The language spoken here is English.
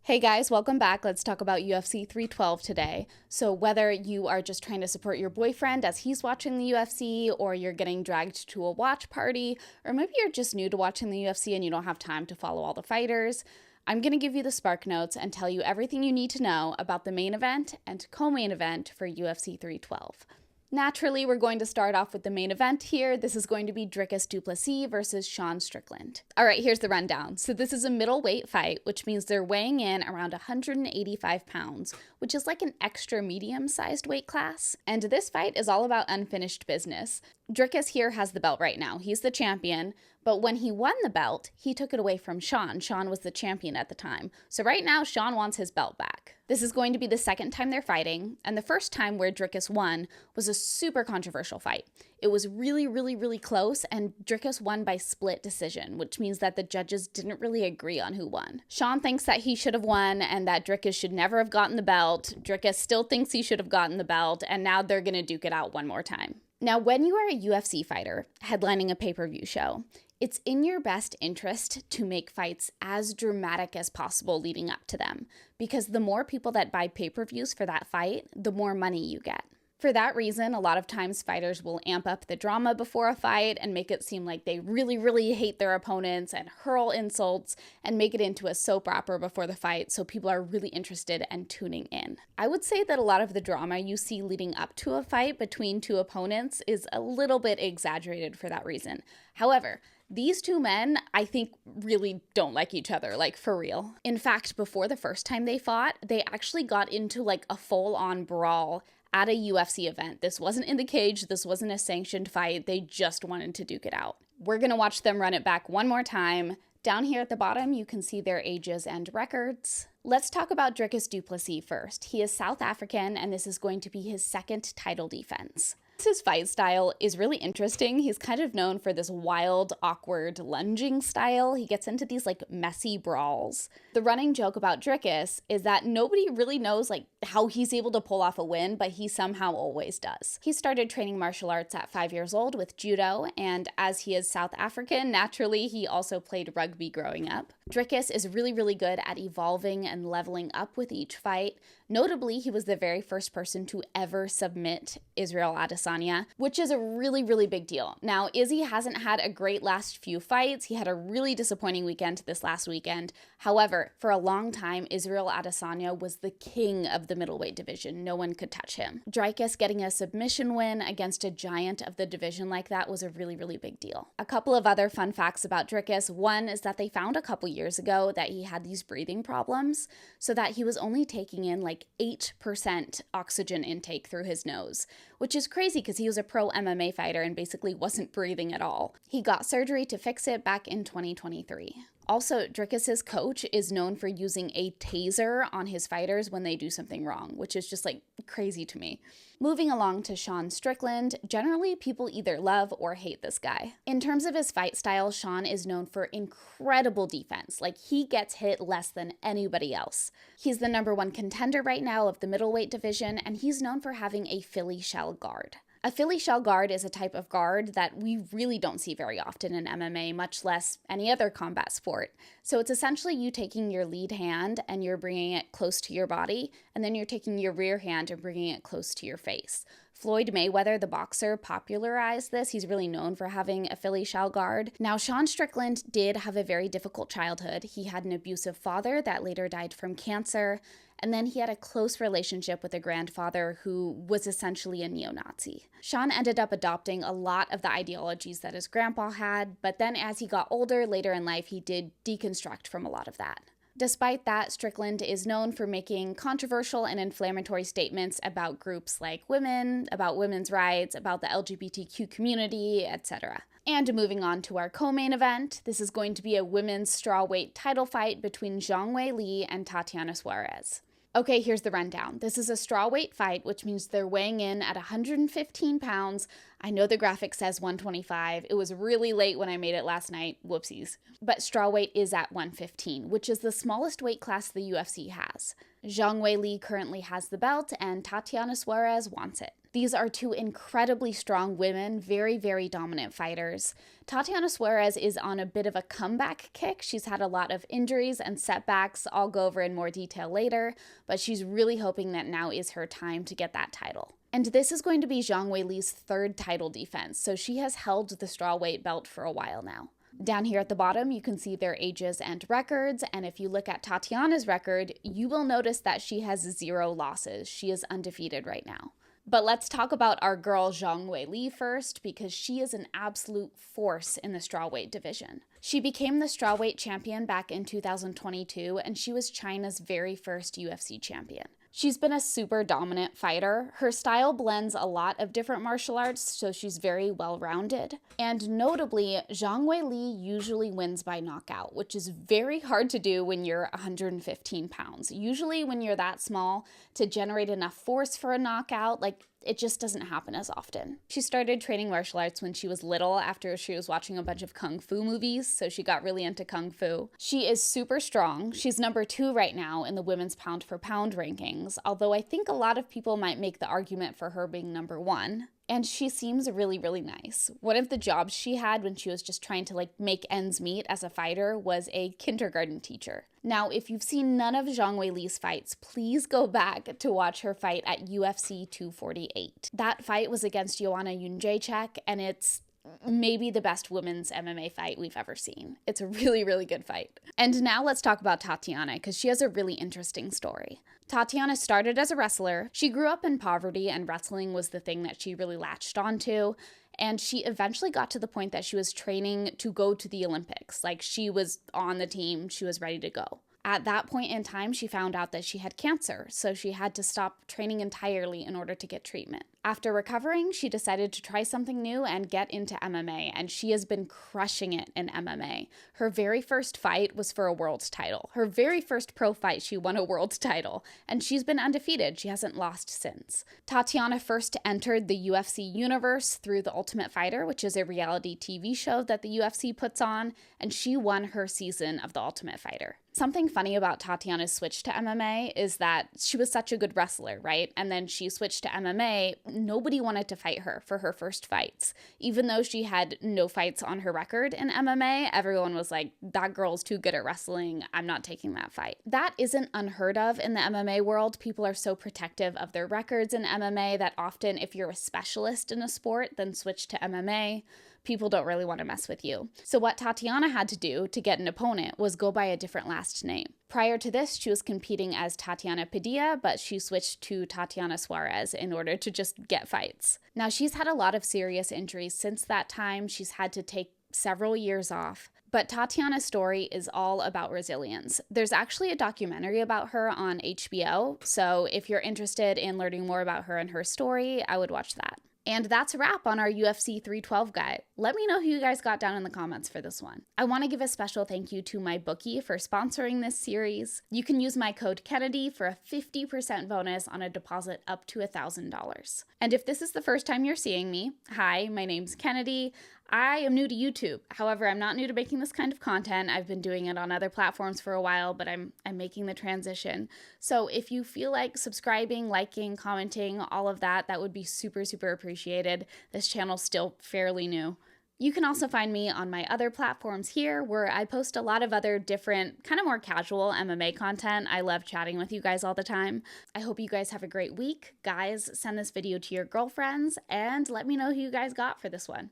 Hey guys, welcome back. Let's talk about UFC 312 today. So whether you are just trying to support your boyfriend as he's watching the UFC, or you're getting dragged to a watch party, or maybe you're just new to watching the UFC and you don't have time to follow all the fighters, I'm going to give you the Spark Notes and tell you everything you need to know about the main event and co-main event for UFC 312. Naturally, we're going to start off with the main event here. This is going to be Dricus Du Plessis versus Sean Strickland. All right, here's the rundown. So this is a middleweight fight, which means they're weighing in around 185 pounds, which is like an extra medium-sized weight class. And this fight is all about unfinished business. Dricus here has the belt right now. He's the champion, but when he won the belt, he took it away from Sean. Sean was the champion at the time. So right now, Sean wants his belt back. This is going to be the second time they're fighting, and the first time where Dricus won was a super controversial fight. It was really close, and Dricus won by split decision, which means that the judges didn't really agree on who won. Sean thinks that he should have won and that Dricus should never have gotten the belt. Dricus still thinks he should have gotten the belt, and now they're going to duke it out one more time. Now, when you are a UFC fighter headlining a pay-per-view show, it's in your best interest to make fights as dramatic as possible leading up to them, because the more people that buy pay-per-views for that fight, the more money you get. For that reason, a lot of times fighters will amp up the drama before a fight and make it seem like they really hate their opponents and hurl insults and make it into a soap opera before the fight so people are really interested and tuning in. I would say that a lot of the drama you see leading up to a fight between two opponents is a little bit exaggerated for that reason. However, these two men, I think, really don't like each other, like for real. In fact, before the first time they fought, they actually got into like a full-on brawl at a UFC event. This wasn't in the cage, this wasn't a sanctioned fight, they just wanted to duke it out. We're gonna watch them run it back one more time. Down here at the bottom, you can see their ages and records. Let's talk about Dricus Du Plessis first. He is South African, and this is going to be his second title defense. His fight style is really interesting. He's kind of known for this wild, awkward lunging style. He gets into these like messy brawls. The running joke about Dricus is that nobody really knows like how he's able to pull off a win, but he somehow always does. He started training martial arts at 5 years old with judo, and as he is South African, naturally he also played rugby growing up. Dricus is really good at evolving and leveling up with each fight. Notably, he was the very first person to ever submit Israel Adesanya, which is a really big deal. Now, Izzy hasn't had a great last few fights. He had a really disappointing weekend this last weekend. However, for a long time, Israel Adesanya was the king of the middleweight division. No one could touch him. Dricus getting a submission win against a giant of the division like that was a really big deal. A couple of other fun facts about Dricus. One is that they found a couple years ago that he had these breathing problems, so that he was only taking in like 8% oxygen intake through his nose, which is crazy because he was a pro MMA fighter and basically wasn't breathing at all. He got surgery to fix it back in 2023. Also, Dricus's coach is known for using a taser on his fighters when they do something wrong, which is just like crazy to me. Moving along to Sean Strickland, generally people either love or hate this guy. In terms of his fight style, Sean is known for incredible defense. Like, he gets hit less than anybody else. He's the #1 contender right now of the middleweight division, and he's known for having a Philly shell guard. A Philly shell guard is a type of guard that we really don't see very often in MMA, much less any other combat sport. So it's essentially you taking your lead hand and you're bringing it close to your body, and then you're taking your rear hand and bringing it close to your face. Floyd Mayweather, the boxer, popularized this. He's really known for having a Philly shell guard. Now, Sean Strickland did have a very difficult childhood. He had an abusive father that later died from cancer, and then he had a close relationship with a grandfather who was essentially a neo-Nazi. Sean ended up adopting a lot of the ideologies that his grandpa had, but then as he got older, later in life, he did deconstruct from a lot of that. Despite that, Strickland is known for making controversial and inflammatory statements about groups like women, about women's rights, about the LGBTQ community, etc. And moving on to our co-main event, this is going to be a women's strawweight title fight between Weili Zhang and Tatiana Suarez. Okay, here's the rundown. This is a strawweight fight, which means they're weighing in at 115 pounds. I know the graphic says 125. It was really late when I made it last night. Whoopsies. But strawweight is at 115, which is the smallest weight class the UFC has. Weili Zhang currently has the belt, and Tatiana Suarez wants it. These are two incredibly strong women, very, very dominant fighters. Tatiana Suarez is on a bit of a comeback kick. She's had a lot of injuries and setbacks. I'll go over in more detail later, but she's really hoping that now is her time to get that title. And this is going to be Zhang Weili's third title defense, so she has held the strawweight belt for a while now. Down here at the bottom, you can see their ages and records, and if you look at Tatiana's record, you will notice that she has 0 losses. She is undefeated right now. But let's talk about our girl Zhang Weili first, because she is an absolute force in the strawweight division. She became the strawweight champion back in 2022, and she was China's very first UFC champion. She's been a super dominant fighter. Her style blends a lot of different martial arts, so she's very well-rounded. And notably, Zhang Weili usually wins by knockout, which is very hard to do when you're 115 pounds. Usually when you're that small, to generate enough force for a knockout, it just doesn't happen as often. She started training martial arts when she was little after she was watching a bunch of kung fu movies, so she got really into kung fu. She is super strong. She's number 2 right now in the women's pound for pound rankings, although I think a lot of people might make the argument for her being number 1. And she seems really, really nice. One of the jobs she had when she was just trying to make ends meet as a fighter was a kindergarten teacher. Now, if you've seen none of Zhang Weili's fights, please go back to watch her fight at UFC 248. That fight was against Joanna Jędrzejczyk, and it's maybe the best women's MMA fight we've ever seen. It's a really, really good fight. And now let's talk about Tatiana, because she has a really interesting story. Tatiana started as a wrestler. She grew up in poverty, and wrestling was the thing that she really latched onto. And she eventually got to the point that she was training to go to the Olympics. She was on the team, she was ready to go. At that point in time, she found out that she had cancer, so she had to stop training entirely in order to get treatment. After recovering, she decided to try something new and get into MMA, and she has been crushing it in MMA. Her very first fight was for a world title. Her very first pro fight, she won a world title, and she's been undefeated. She hasn't lost since. Tatiana first entered the UFC universe through The Ultimate Fighter, which is a reality TV show that the UFC puts on, and she won her season of The Ultimate Fighter. Something funny about Tatiana's switch to MMA is that she was such a good wrestler, right? And then she switched to MMA. Nobody wanted to fight her for her first fights. Even though she had no fights on her record in MMA, everyone was like, that girl's too good at wrestling. I'm not taking that fight. That isn't unheard of in the MMA world. People are so protective of their records in MMA that often if you're a specialist in a sport, then switch to MMA. People don't really want to mess with you. So what Tatiana had to do to get an opponent was go by a different last name. Prior to this, she was competing as Tatiana Padilla, but she switched to Tatiana Suarez in order to just get fights. Now, she's had a lot of serious injuries since that time. She's had to take several years off. But Tatiana's story is all about resilience. There's actually a documentary about her on HBO, so if you're interested in learning more about her and her story, I would watch that. And that's a wrap on our UFC 312 guide. Let me know who you guys got down in the comments for this one. I want to give a special thank you to my bookie for sponsoring this series. You can use my code Kennedy for a 50% bonus on a deposit up to $1,000. And if this is the first time you're seeing me, hi, my name's Kennedy. I am new to YouTube. However, I'm not new to making this kind of content. I've been doing it on other platforms for a while, but I'm making the transition. So if you feel like subscribing, liking, commenting, all of that, that would be super, super appreciated. This channel's still fairly new. You can also find me on my other platforms here where I post a lot of other different, kind of more casual MMA content. I love chatting with you guys all the time. I hope you guys have a great week. Guys, send this video to your girlfriends and let me know who you guys got for this one.